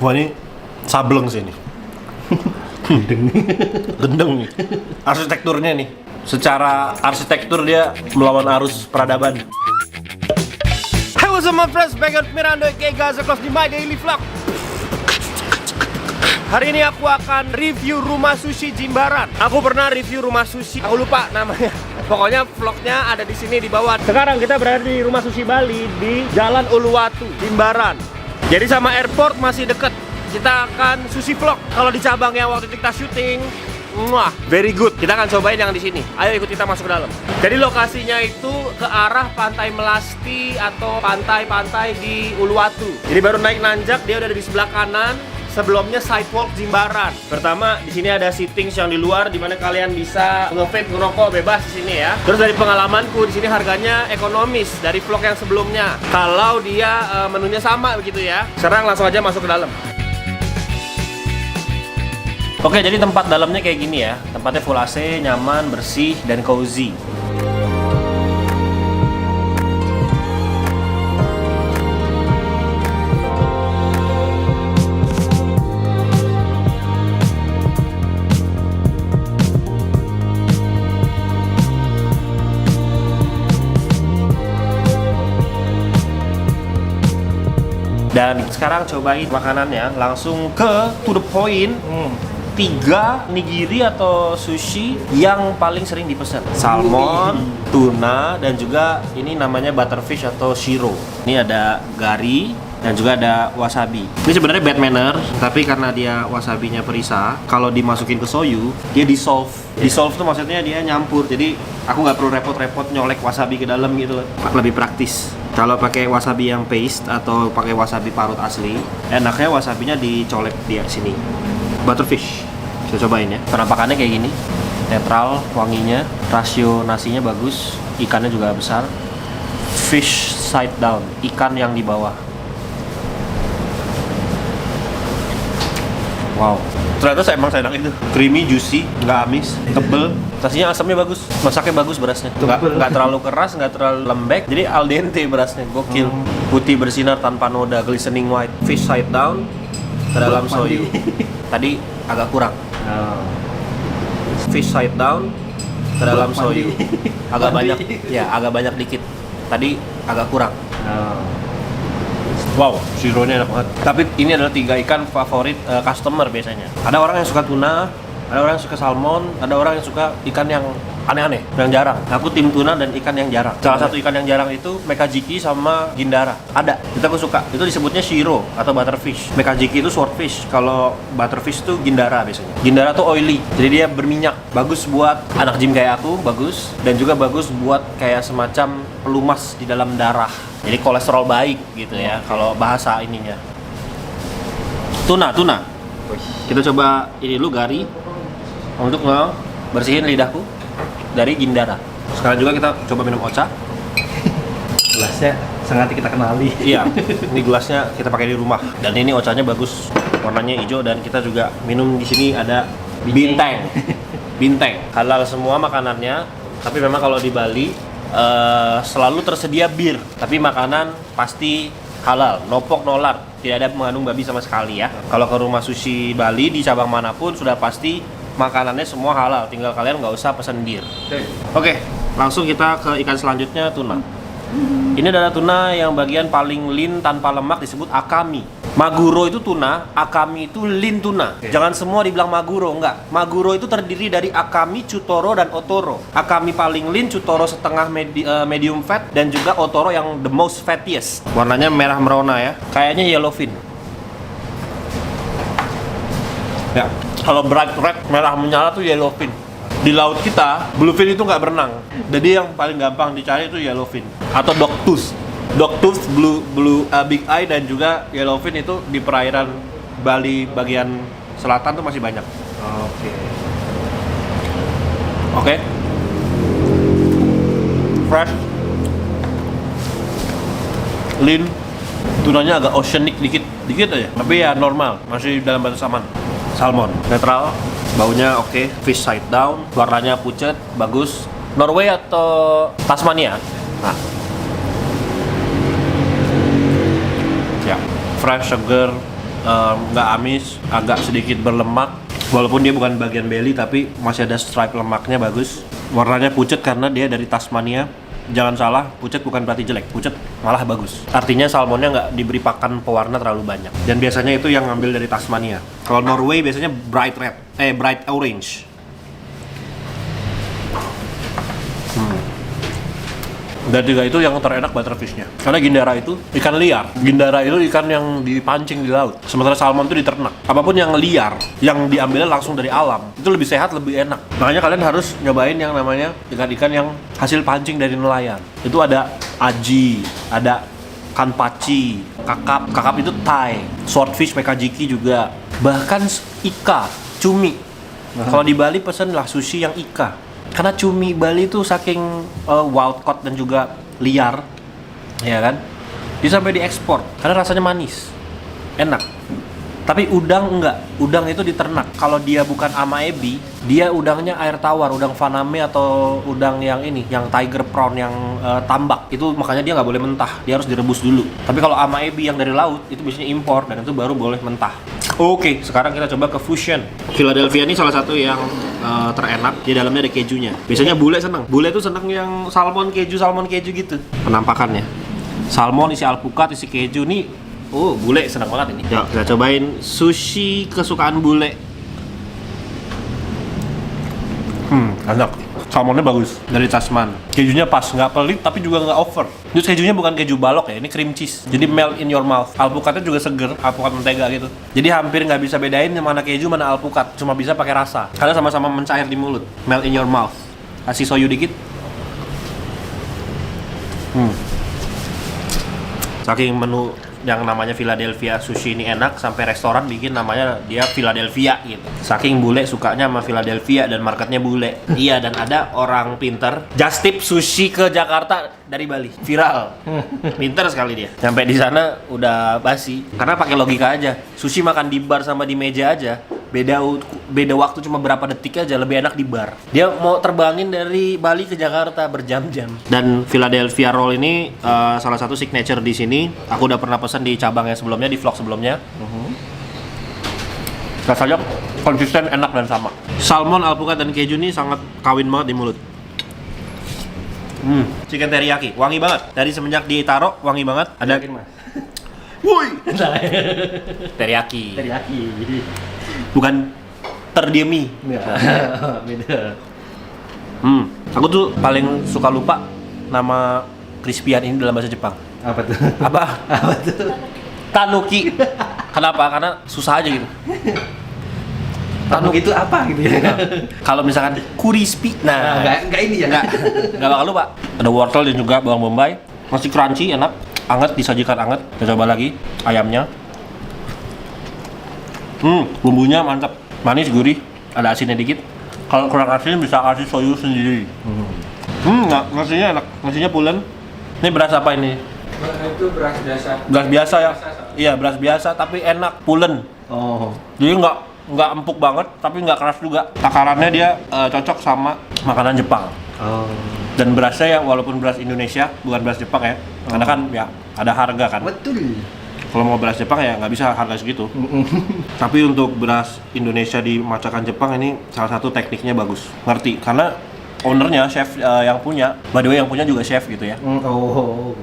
Wah ini sableng sih ini. Gendeng nih. Arsitekturnya nih. Secara arsitektur dia melawan arus peradaban. Hey, what's up my friends? Back at Mirando aka Gaza Close di My Daily Vlog. Hari ini aku akan review rumah sushi Jimbaran. Aku pernah review rumah sushi, aku lupa namanya. Pokoknya vlognya ada di sini di bawah. Sekarang kita berada di rumah sushi Bali di Jalan Uluwatu, Jimbaran. Jadi sama airport masih deket. Kita akan sushi vlog. Kalau di cabang yang waktu itu kita syuting, wah, very good. Kita akan cobain yang di sini. Ayo ikut kita masuk ke dalam. Jadi lokasinya itu ke arah Pantai Melasti atau pantai-pantai di Uluwatu. Jadi baru naik nanjak, dia udah di sebelah kanan. Sebelumnya sidewalk Jimbaran. Pertama di sini ada seatings yang di luar, di mana kalian bisa nge-vape, ngerokok bebas di sini ya. Terus dari pengalamanku di sini harganya ekonomis dari vlog yang sebelumnya. Kalau dia menunya sama begitu ya. Sekarang langsung aja masuk ke dalam. Oke, jadi tempat dalamnya kayak gini ya. Tempatnya full AC, nyaman, bersih, dan cozy. Dan sekarang cobain makanannya, langsung ke to the point. 3 nigiri atau sushi yang paling sering dipesan. Salmon, tuna, dan juga ini namanya butterfish atau shiro. Ini ada gari dan juga ada wasabi. Ini sebenarnya bad manner, tapi karena dia wasabinya perisa, kalau dimasukin ke soyu, dia dissolve. Dissolve tuh maksudnya dia nyampur. Jadi aku nggak perlu repot-repot nyolek wasabi ke dalam gitu. Lebih praktis. Kalau pakai wasabi yang paste atau pakai wasabi parut asli, enaknya wasabinya dicolek di sini. Butterfish, kita cobain ya. Penampakannya kayak gini, netral, wanginya, rasio nasinya bagus, ikannya juga besar. Fish side down, ikan yang di bawah. Wow, ternyata emang saya enak itu. Creamy, juicy, nggak amis, tebel. Nasinya asamnya bagus, masaknya bagus berasnya. Nggak terlalu keras, nggak terlalu lembek. Jadi al dente berasnya, gokil. Putih bersinar tanpa noda, glistening white. Fish side down ke dalam soyu. Tadi agak kurang. Fish side down ke dalam soyu. Agak banyak, ya agak banyak dikit. Tadi agak kurang. Wow, shironya enak banget. Tapi ini adalah 3 ikan favorit customer biasanya. Ada orang yang suka tuna, ada orang yang suka salmon, ada orang yang suka ikan yang aneh-aneh, yang jarang. Aku tim tuna dan ikan yang jarang. Salah satu ikan yang jarang itu mekajiki sama gindara. Ada, itu aku suka. Itu disebutnya shiro atau butterfish. Mekajiki itu swordfish, kalau butterfish itu gindara biasanya. Gindara tuh oily, jadi dia berminyak. Bagus buat anak gym kayak aku, bagus. Dan juga bagus buat kayak semacam pelumas di dalam darah. Jadi kolesterol baik gitu ya, kalau bahasa ininya. Tuna. Kita coba ini dulu gari untuk bersihin lidahku dari gindara. Sekarang juga kita coba minum ocha. Gelasnya sengaja kita kenali. Iya, ini gelasnya kita pakai di rumah. Dan ini ochanya bagus, warnanya hijau. Dan kita juga minum di sini ada bintang. Halal semua makanannya. Tapi memang kalau di Bali selalu tersedia bir, tapi makanan pasti halal, nopok nolar, tidak ada mengandung babi sama sekali ya. Kalau ke rumah sushi Bali di cabang manapun sudah pasti makanannya semua halal, tinggal kalian nggak usah pesan bir. Oke, langsung kita ke ikan selanjutnya, tuna. Ini adalah tuna yang bagian paling lean tanpa lemak, disebut akami. Maguro itu tuna, akami itu lean tuna. Jangan semua dibilang maguro, enggak. Maguro itu terdiri dari akami, chutoro, dan otoro. Akami paling lean, chutoro setengah medium fat, dan juga otoro yang the most fattiest. Warnanya merah merona ya, kayaknya yellowfin. Ya, kalau bright red merah menyala tuh yellowfin. Di laut kita, bluefin itu nggak berenang. Jadi yang paling gampang dicari itu yellowfin atau dogtooth. Dogtooth, big eye, dan juga yellowfin itu di perairan Bali bagian selatan tuh masih banyak. Oke. Fresh, lean, tunanya agak oceanic dikit aja. Tapi ya normal, masih dalam batas aman. Salmon, netral, baunya oke. Fish side down, warnanya pucat, bagus. Norway atau Tasmania? Nah, ya, fresh, seger, nggak amis, agak sedikit berlemak. Walaupun dia bukan bagian belly tapi masih ada stripe lemaknya bagus. Warnanya pucet karena dia dari Tasmania. Jangan salah, pucet bukan berarti jelek, pucet malah bagus. Artinya salmonnya nggak diberi pakan pewarna terlalu banyak. Dan biasanya itu yang ngambil dari Tasmania. Kalau Norway biasanya bright red, bright orange. Dan juga itu yang terenak butterfishnya. Karena gindara itu ikan liar. Gindara itu ikan yang dipancing di laut. Sementara salmon itu diternak. Apapun yang liar, yang diambilnya langsung dari alam, itu lebih sehat, lebih enak. Makanya kalian harus nyobain yang namanya ikan-ikan yang hasil pancing dari nelayan. Itu ada aji, ada kanpachi, kakap. Kakap itu Thai. Swordfish, mekajiki juga. Bahkan ika, cumi. Kalau di Bali pesenlah sushi yang ika. Karena cumi Bali itu saking wild caught dan juga liar, ya kan? Dia sampai diekspor karena rasanya manis, enak. Tapi udang enggak, udang itu diternak. Kalau dia bukan ama ebi, dia udangnya air tawar, udang faname atau udang yang ini, yang tiger prawn yang tambak. Itu makanya dia nggak boleh mentah, dia harus direbus dulu. Tapi kalau ama ebi yang dari laut itu biasanya impor dan itu baru boleh mentah. Oke, sekarang kita coba ke fusion. Philadelphia ini salah satu yang terenak. Di dalamnya ada kejunya. Biasanya bule seneng. Bule tuh seneng yang salmon keju gitu. Penampakannya. Salmon isi alpukat, isi keju nih. Oh, bule seneng banget ini. Yuk, kita cobain sushi kesukaan bule. Enak. Salmonnya bagus dari Tasman. Kejunya pas, nggak pelit tapi juga nggak over. Terus kejunya bukan keju balok ya, ini cream cheese. Jadi melt in your mouth. Alpukatnya juga seger, alpukat mentega gitu. Jadi hampir nggak bisa bedain mana keju mana alpukat. Cuma bisa pakai rasa. Karena sama-sama mencair di mulut. Melt in your mouth. Kasih soyu dikit. Saking menu yang namanya Philadelphia sushi ini enak sampai restoran bikin namanya dia Philadelphia gitu. Saking bule sukanya sama Philadelphia dan marketnya bule. Iya, dan ada orang pinter just tip sushi ke Jakarta dari Bali. Viral. Pinter sekali dia. Sampai di sana udah basi. Karena pakai logika aja. Sushi makan di bar sama di meja aja. Beda waktu cuma berapa detik aja, lebih enak di bar. Dia mau terbangin dari Bali ke Jakarta berjam-jam. Dan Philadelphia roll ini salah satu signature di sini. Aku udah pernah pesan di cabang yang sebelumnya, di vlog sebelumnya. Rasanya konsisten, enak dan sama. Salmon, alpukat dan keju ini sangat kawin banget di mulut. Chicken teriyaki, wangi banget. Dari semenjak ditaruh wangi banget. Ada. Woi. Teriyaki. Bukan terdiemi. Beda. Aku tuh paling suka lupa nama crispian ini dalam bahasa Jepang. Apa tuh? Apa tuh? Tanuki. Kenapa? Karena susah aja gitu. Tanuki itu apa gitu ya? Kalau misalkan crispy, nah enggak ini ya. Enggak bakal lupa. Ada wortel dan juga bawang bombay. Masih crunchy, enak. Anget, disajikan anget. Kita coba lagi ayamnya. Bumbunya mantap, manis, gurih, ada asinnya dikit. Kalau kurang asin bisa kasih soyu sendiri. Nasinya enak, nasinya pulen. Ini beras apa ini? Itu beras biasa. Beras biasa ya? Iya, beras biasa tapi enak, pulen. Oh. Jadi nggak empuk banget, tapi nggak keras juga. Takarannya dia cocok sama makanan Jepang. Oh. Dan berasnya ya walaupun beras Indonesia, bukan beras Jepang ya. Karena kan ya ada harga kan. Betul. Kalau mau beras Jepang ya nggak bisa harga segitu. Tapi untuk beras Indonesia di masakan Jepang ini salah satu tekniknya bagus. Ngerti? Karena ownernya, chef yang punya, by the way yang punya juga chef gitu ya. Oh.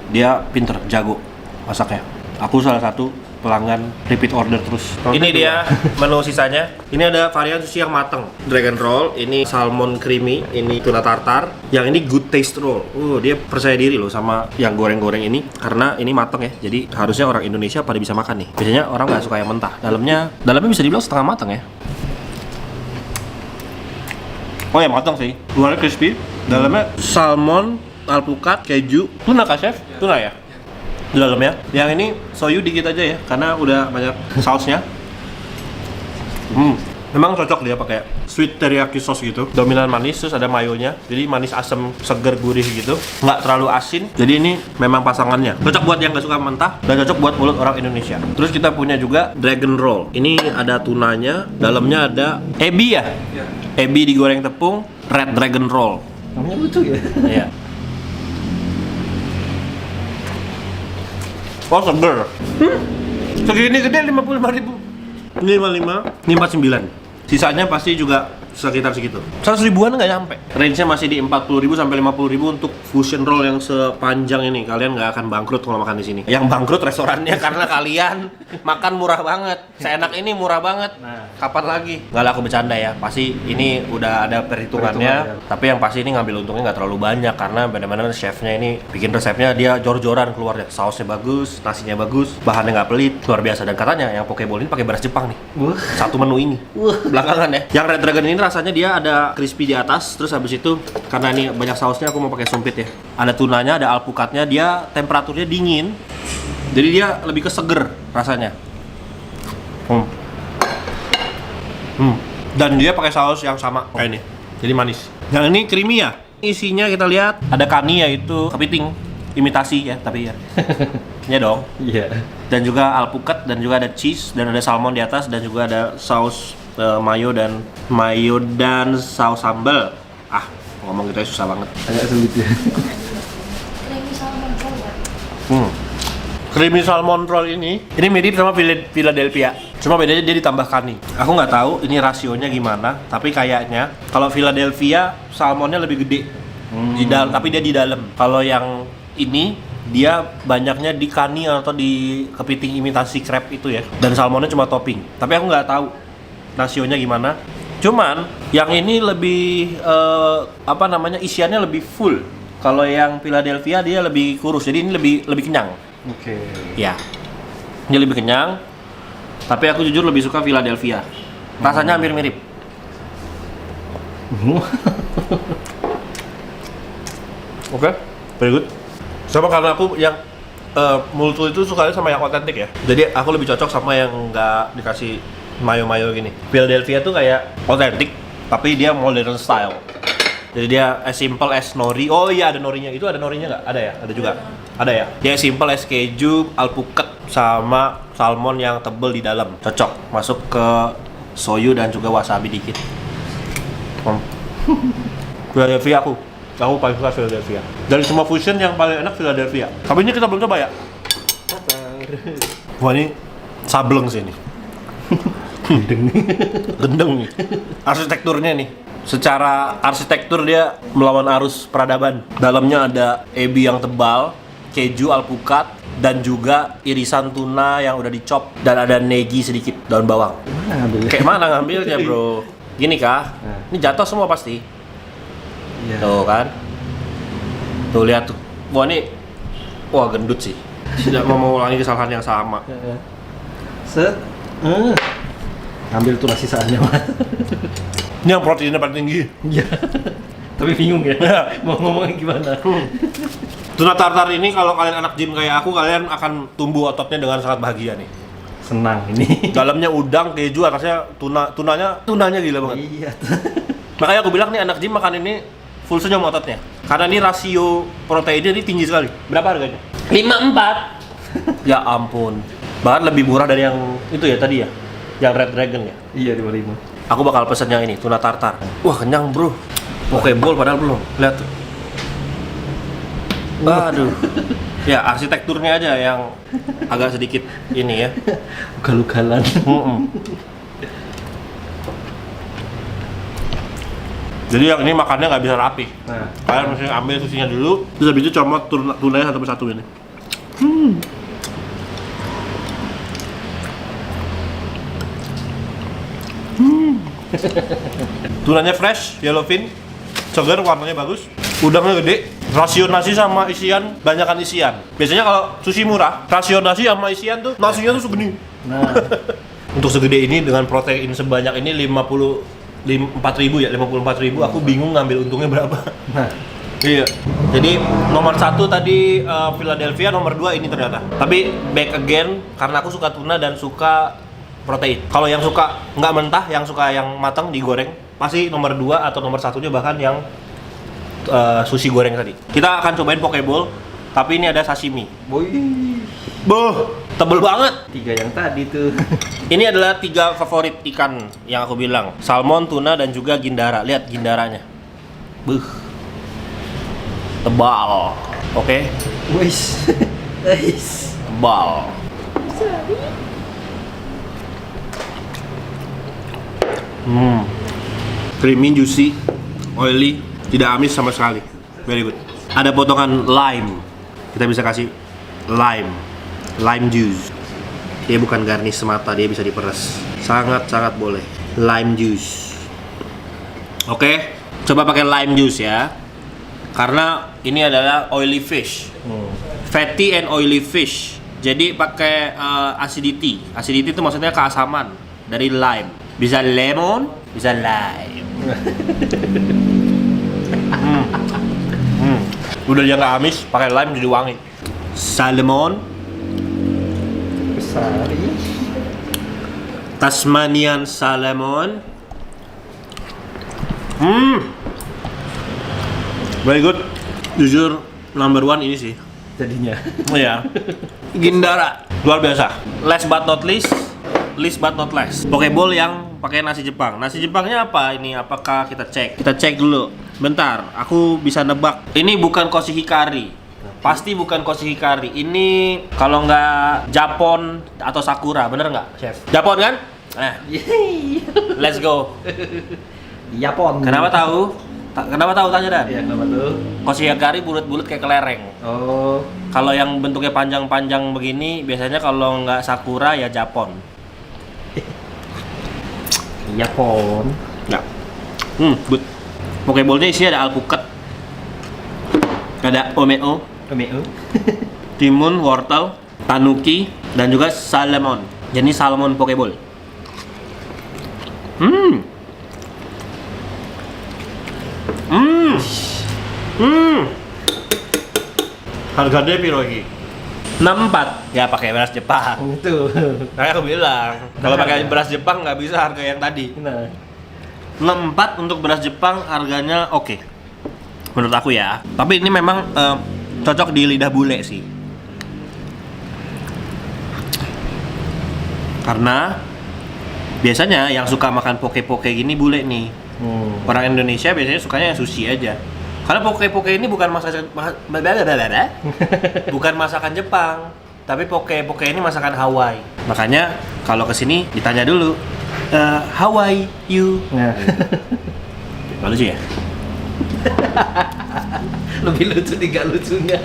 Dia pinter, jago masaknya. Aku salah satu pelanggan repeat order terus. Ini dia menu sisanya. Ini ada varian sushi yang mateng, dragon roll, ini salmon creamy, ini tuna tartar. Yang ini good taste roll. Dia percaya diri loh sama yang goreng-goreng ini karena ini mateng ya. Jadi harusnya orang Indonesia pada bisa makan nih. Biasanya orang nggak suka yang mentah. Dalamnya bisa dibilang setengah mateng ya. Oh ya mateng sih. Luarnya crispy, dalamnya salmon, alpukat, keju. Tuna kah chef? Tuna ya? Di dalamnya. Yang ini soyu dikit aja ya, karena udah banyak sausnya. Memang cocok dia pakai sweet teriyaki sauce gitu. Dominan manis, terus ada mayonya. Jadi manis, asam, seger, gurih gitu. Nggak terlalu asin. Jadi ini memang pasangannya. Cocok buat yang nggak suka mentah dan cocok buat mulut orang Indonesia. Terus kita punya juga dragon roll. Ini ada tunanya, dalamnya ada ebi ya? Ya. Ebi digoreng tepung, red dragon roll. Namanya lucu ya. Iya. Oh seger. Segini gede 55.000. Ini 55, ini 49. Sisanya pasti juga sekitar segitu. 100 ribuan nggak nyampe. Range-nya masih di 40.000 sampai 50.000 untuk fusion roll yang sepanjang ini. Kalian nggak akan bangkrut kalau makan di sini. Yang bangkrut restorannya karena kalian makan murah banget. Seenak ini murah banget. Nah. Kapan lagi? Nggak lah, aku bercanda ya. Pasti ini udah ada perhitungannya. Tapi yang pasti ini ngambil untungnya nggak terlalu banyak karena benar-benar chefnya ini bikin resepnya dia jor-joran keluarnya. Sausnya bagus, nasinya bagus, bahannya nggak pelit, luar biasa. Dan katanya yang pokeball ini pakai beras Jepang nih. Wah. Satu menu ini. Belakangan ya. Yang Red Dragon ini rasanya dia ada crispy di atas, terus habis itu karena ini banyak sausnya aku mau pakai sumpit ya. Ada tunanya, ada alpukatnya, dia temperaturnya dingin. Jadi dia lebih ke seger rasanya. Dan dia pakai saus yang sama kayak ini. Jadi manis. Yang ini creamy ya. Isinya kita lihat ada kani yaitu kepiting imitasi ya, tapi ya. Ya dong. Iya. Dan juga alpukat dan juga ada cheese dan ada salmon di atas dan juga ada saus mayo dan saus sambal. Ngomong kita susah banget. Agak sulit ya. Creamy salmon roll ini mirip sama Philadelphia. Cuma bedanya dia ditambah kani. Aku nggak tahu ini rasionya gimana, tapi kayaknya kalau Philadelphia salmonnya lebih gede. Tapi dia di dalam. Kalau yang ini dia banyaknya di kani atau di kepiting imitasi crab itu ya. Dan salmonnya cuma topping. Tapi aku nggak tahu rasionya gimana. Cuman yang ini lebih isiannya lebih full. Kalau yang Philadelphia dia lebih kurus. Jadi ini lebih kenyang. Oke. Ya. Ini lebih kenyang. Tapi aku jujur lebih suka Philadelphia. Rasanya hampir mirip. Oke, very good. Sama karena aku yang multu itu sukanya sama yang otentik ya. Jadi aku lebih cocok sama yang nggak dikasih mayo-mayo gini. Philadelphia tuh kayak otentik, tapi dia modern style. Jadi dia as simple as nori. Oh iya, ada norinya. Itu ada norinya nggak? Ada ya? Ada juga. Ada ya? Dia as simple as keju, alpukat, sama salmon yang tebel di dalam. Cocok. Masuk ke soyu dan juga wasabi dikit. Philadelphia aku paling suka Philadelphia. Dari semua fusion yang paling enak Philadelphia. Tapi ini kita belum coba ya? Wah, ini sableng sih ini. Gendeng nih. Arsitekturnya nih. Secara arsitektur dia melawan arus peradaban. Dalamnya ada ebi yang tebal, keju, alpukat, dan juga irisan tuna yang udah dicop, dan ada negi sedikit, daun bawang. Mana ngambilnya? Kayak mana ngambilnya, bro? Gini kah? Ini jatuh semua pasti. Iya. Tuh kan? Tuh lihat tuh. Wah gendut sih. Tidak mau mengulangi kesalahan yang sama. Set. Ambil tuh nasi sisaannya, Mas. Ini yang proteinnya paling tinggi. Iya. Tapi bingung ya. Mau ngomongnya gimana? Tuna tartar ini kalau kalian anak gym kayak aku, kalian akan tumbuh ototnya dengan sangat bahagia nih. Senang ini. Dalamnya udang, keju, atasnya tunanya gila banget. Iya. Makanya aku bilang nih anak gym makan ini full senyum ototnya. Karena ini rasio proteinnya ini tinggi sekali. Berapa harganya? 54. Ya ampun. Bahkan lebih murah dari yang itu ya tadi ya. Yang Red Dragon ya. Iya, 25. Aku bakal pesen yang ini, tuna tartar. Wah, kenyang, bro. Pokeball padahal belum. Lihat tuh. Aduh. Ya, arsitekturnya aja yang agak sedikit ini ya. Ugal-ugalan. Jadi yang ini makannya nggak bisa rapi. Nah, Kalian mesti ambil susinya dulu, terus habis itu comot tunanya satu persatu ini. Tunanya fresh, yellowfin, segar, warnanya bagus, udangnya gede, rasio nasi sama isian, banyakan isian. Biasanya kalau sushi murah, rasio nasi sama isian tuh, nasinya tuh segini. nah. Untuk segede ini dengan protein sebanyak ini 54.000 ya, 54.000, aku bingung ngambil untungnya berapa. Nah, Iya. Jadi nomor 1 tadi Philadelphia, nomor 2 ini ternyata. Tapi back again karena aku suka tuna dan suka protein. Kalau yang suka nggak mentah, yang suka yang matang digoreng, pasti nomor 2 atau nomor 1-nya bahkan yang sushi goreng tadi. Kita akan cobain pokeball, tapi ini ada sashimi. boy. Boh, tebel banget. 3 yang tadi tuh. Ini adalah 3 favorit ikan yang aku bilang. Salmon, tuna, dan juga gindara. Lihat gindaranya. Tebal. Oke? Wis. Wis. Tebal. Creamy, juicy, oily, tidak amis sama sekali. Very good. Ada potongan lime. Kita bisa kasih lime juice. Dia bukan garnish semata, dia bisa diperes. Sangat boleh. Lime juice. Oke, coba pakai lime juice ya. Karena ini adalah oily fish. Fatty and oily fish. Jadi pakai acidity. Acidity itu maksudnya keasaman dari lime. Bisa lemon, bisa lime. Udah dia nggak amis, pakai lime jadi wangi. Salmon, Besar. Tasmanian salmon. Very good. Jujur number one ini sih. Jadinya. Iya. Gindara luar biasa. Last but not least but not less. Pokeball yang pakai nasi Jepang. Nasi Jepangnya apa ini? Apakah kita cek? Kita cek dulu. Bentar, aku bisa nebak. Ini bukan koshihikari. Pasti bukan koshihikari. Ini kalau nggak Japon atau Sakura, bener nggak, Chef? Japon kan? Nah, let's go. Japon. Kenapa tahu? Kenapa tahu tanya Dan? Iya, kenapa tuh? Koshihikari bulat-bulat kayak kelereng. Oh. Kalau yang bentuknya panjang-panjang begini, biasanya kalau nggak Sakura ya Japon. Japon. Ya. Good. Pokeballnya isi ada alpukat, ada omeo, timun, wortel, tanuki, dan juga salmon. Jadi salmon pokeball. Harganya piro iki? 64. Ya pakai beras Jepang. Itu. Kayak aku bilang, kalau pakai beras Jepang nggak bisa harga yang tadi. Nah. 64 untuk beras Jepang harganya oke. Menurut aku ya. Tapi ini memang cocok di lidah bule sih. Karena biasanya yang suka makan poke-poke gini bule nih. Orang Indonesia biasanya sukanya yang sushi aja. Karena poke-poke ini bukan bukan masakan Jepang, tapi poke-poke ini masakan Hawaii. Makanya kalau kesini ditanya dulu, how are you? Nah. Lucu ya? Lebih lucu tidak lucunya.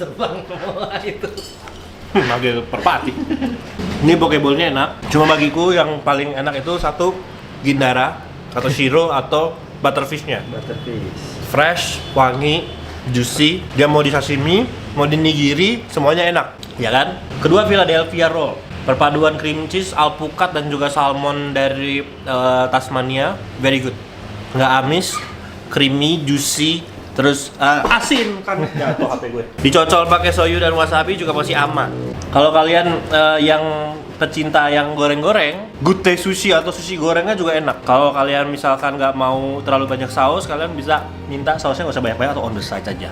Terbang semua itu. Manggil perpati. Ini pokeballnya enak. Cuma bagiku yang paling enak itu satu Gindara atau Shiro atau Butterfish-nya. Butterfish. Fresh, wangi, juicy. Dia mau di sashimi, mau di nigiri, semuanya enak, ya kan? Kedua Philadelphia Roll. Perpaduan cream cheese, alpukat dan juga salmon dari Tasmania, very good. Nggak amis, creamy, juicy, terus asin kan jatuh HP gue. Dicocol pakai soyu dan wasabi juga masih aman. Kalau kalian yang pecinta yang goreng-goreng, Gute sushi atau sushi gorengnya juga enak. Kalau kalian misalkan nggak mau terlalu banyak saus, kalian bisa minta sausnya nggak usah banyak-banyak atau on the side aja.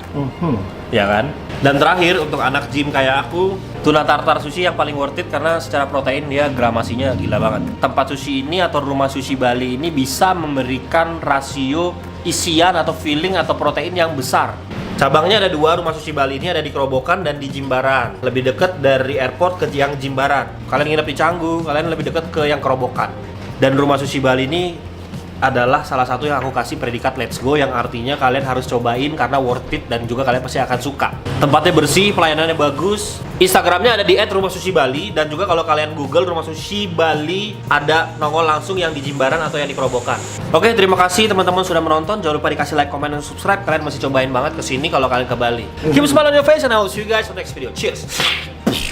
Ya kan? Dan terakhir untuk anak gym kayak aku, tuna tartar sushi yang paling worth it karena secara protein dia gramasinya gila banget. Tempat sushi ini atau rumah sushi Bali ini bisa memberikan rasio isian atau filling atau protein yang besar. Cabangnya ada dua, rumah sushi Bali ini ada di Kerobokan dan di Jimbaran. Lebih dekat dari airport ke yang Jimbaran. Kalian nginep di Canggu, kalian lebih dekat ke yang Kerobokan. Dan rumah sushi Bali ini adalah salah satu yang aku kasih predikat let's go, yang artinya kalian harus cobain karena worth it dan juga kalian pasti akan suka. Tempatnya bersih, pelayanannya bagus. Instagramnya ada di @rumahsushibali, dan juga kalau kalian Google rumah sushi Bali ada nongol langsung yang di Jimbaran atau yang di Kerobokan. Oke, terima kasih teman-teman sudah menonton. Jangan lupa dikasih like, comment, dan subscribe. Kalian masih cobain banget kesini kalau kalian ke Bali. Keep a smile on your face and I will see you guys on next video. Cheers.